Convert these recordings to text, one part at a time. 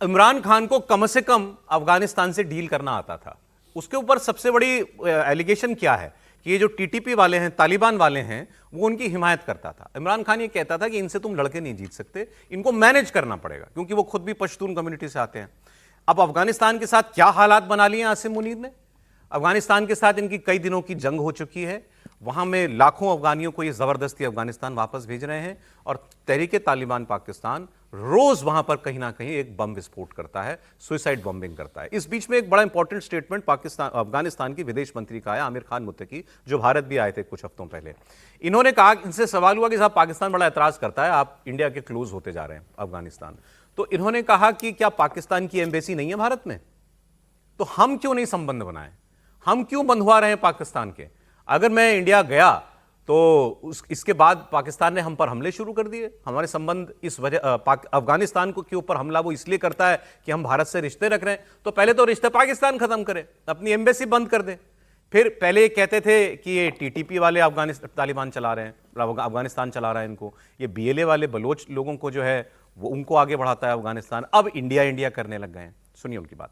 इमरान खान को कम से कम अफगानिस्तान से डील करना आता था। उसके ऊपर सबसे बड़ी एलिगेशन क्या है कि ये जो टीटीपी वाले हैं, तालिबान वाले हैं, वो उनकी हिमायत करता था। इमरान खान ये कहता था कि इनसे तुम लड़के नहीं जीत सकते, इनको मैनेज करना पड़ेगा, क्योंकि वो खुद भी पश्तून कम्युनिटी से आते हैं। अब अफगानिस्तान के साथ क्या हालात बना लिए आसिम मुनीर ने। अफगानिस्तान के साथ इनकी कई दिनों की जंग हो चुकी है, वहां में लाखों अफगानियों को ये जबरदस्ती अफगानिस्तान वापस भेज रहे हैं, और तहरीके तालिबान पाकिस्तान रोज वहां पर कहीं ना कहीं एक बम विस्फोट करता है, सुसाइड बॉम्बिंग करता है। इस बीच में एक बड़ा इंपॉर्टेंट स्टेटमेंट अफगानिस्तान की विदेश मंत्री का है, आमिर खान मुत्तकी, जो भारत भी आए थे कुछ हफ्तों पहले। इन्होंने कहा, इनसे सवाल हुआ कि साहब पाकिस्तान बड़ा एतराज करता है, आप इंडिया के क्लोज होते जा रहे हैं अफगानिस्तान। तो इन्होंने कहा कि क्या पाकिस्तान की एम्बेसी नहीं है भारत में, तो हम क्यों नहीं संबंध बनाएं, हम क्यों बंधवा रहे हैं पाकिस्तान के। अगर मैं इंडिया गया तो इसके बाद पाकिस्तान ने हम पर हमले शुरू कर दिए। हमारे संबंध इस वजह अफगानिस्तान के ऊपर हमला वो इसलिए करता है कि हम भारत से रिश्ते रख रहे हैं, तो पहले तो रिश्ते पाकिस्तान खत्म करे, अपनी एम्बेसी बंद कर दे। फिर पहले कहते थे कि ये टीटीपी वाले अफगानिस्तान तालिबान चला रहे हैं, अफगानिस्तान चला रहा है इनको, ये बीएलए वाले बलोच लोगों को जो है वो उनको आगे बढ़ाता है अफगानिस्तान। अब इंडिया इंडिया करने लग गए हैं। सुनिए उनकी बात।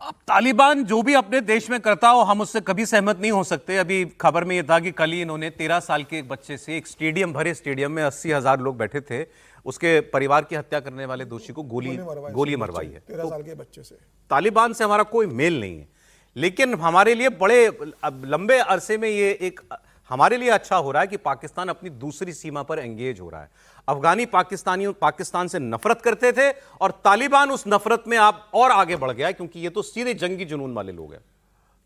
अब तालिबान जो भी अपने देश में करता हो, हम उससे कभी सहमत नहीं हो सकते। अभी खबर में यह था कि कल ही इन्होंने 13 साल के एक बच्चे से, एक स्टेडियम, भरे स्टेडियम में 80,000 लोग बैठे थे, उसके परिवार की हत्या करने वाले दोषी को गोली मरवाई है। 13 साल के बच्चे से। तालिबान से हमारा कोई मेल नहीं है, लेकिन हमारे लिए बड़े लंबे अरसे में ये एक हमारे लिए अच्छा हो रहा है कि पाकिस्तान अपनी दूसरी सीमा पर एंगेज हो रहा है। अफगानी पाकिस्तानियों पाकिस्तान से नफरत करते थे और तालिबान उस नफरत में आप और आगे बढ़ गया है, क्योंकि ये तो सीधे जंगी जुनून वाले लोग हैं।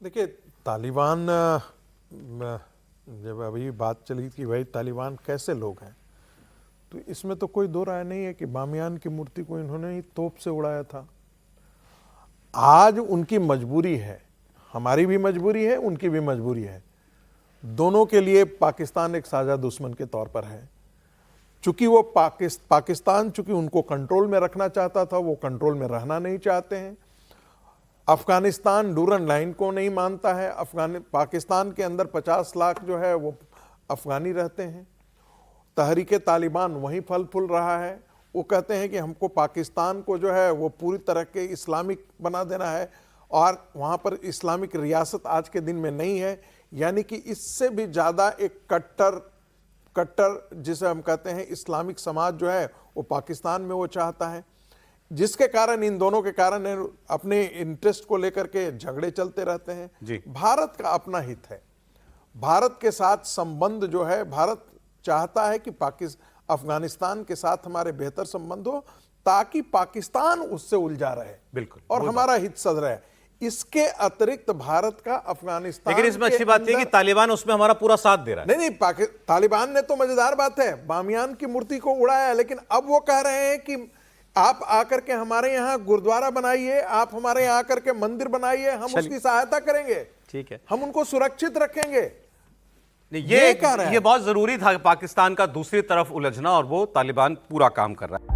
देखिए, तालिबान, जब अभी बात चली कि भाई तालिबान कैसे लोग हैं, तो इसमें तो कोई दो राय नहीं है कि बामियान की मूर्ति को इन्होंने ही तोप से उड़ाया था। आज उनकी मजबूरी है, हमारी भी मजबूरी है, उनकी भी मजबूरी है। दोनों के लिए पाकिस्तान एक साझा दुश्मन के तौर पर है। चूंकि वो पाकिस्तान चूंकि उनको कंट्रोल में रखना चाहता था, वो कंट्रोल में रहना नहीं चाहते हैं। अफगानिस्तान डूरन लाइन को नहीं मानता है। पाकिस्तान के अंदर 50 लाख जो है वो अफगानी रहते हैं। तहरीके तालिबान वहीं फल फूल रहा है। वो कहते हैं कि हमको पाकिस्तान को जो है वो पूरी तरह के इस्लामिक बना देना है, और वहाँ पर इस्लामिक रियासत आज के दिन में नहीं है। यानी कि इससे भी ज़्यादा एक कट्टर जिसे हम कहते हैं इस्लामिक समाज जो है वो पाकिस्तान में वो चाहता है, जिसके कारण इन दोनों के कारण अपने इंटरेस्ट को लेकर के झगड़े चलते रहते हैं। भारत का अपना हित है, भारत के साथ संबंध जो है, भारत चाहता है कि अफगानिस्तान के साथ हमारे बेहतर संबंध हो, ताकि पाकिस्तान उससे उलझा रहे, बिल्कुल, और हमारा हित सद रहे। इसके अतिरिक्त भारत का अफगानिस्तान, लेकिन इसमें अच्छी बात है कि तालिबान उसमें हमारा पूरा साथ दे रहा है। नहीं, तालिबान ने तो मजेदार बात है, बामियान की मूर्ति को उड़ाया, लेकिन अब वो कह रहे हैं कि आप आकर के हमारे यहाँ गुरुद्वारा बनाइए, आप हमारे यहाँ आकर के मंदिर बनाइए, हम उसकी सहायता करेंगे, ठीक है, हम उनको सुरक्षित रखेंगे। ये बहुत जरूरी था पाकिस्तान का दूसरी तरफ उलझना, और वो तालिबान पूरा काम कर रहा है।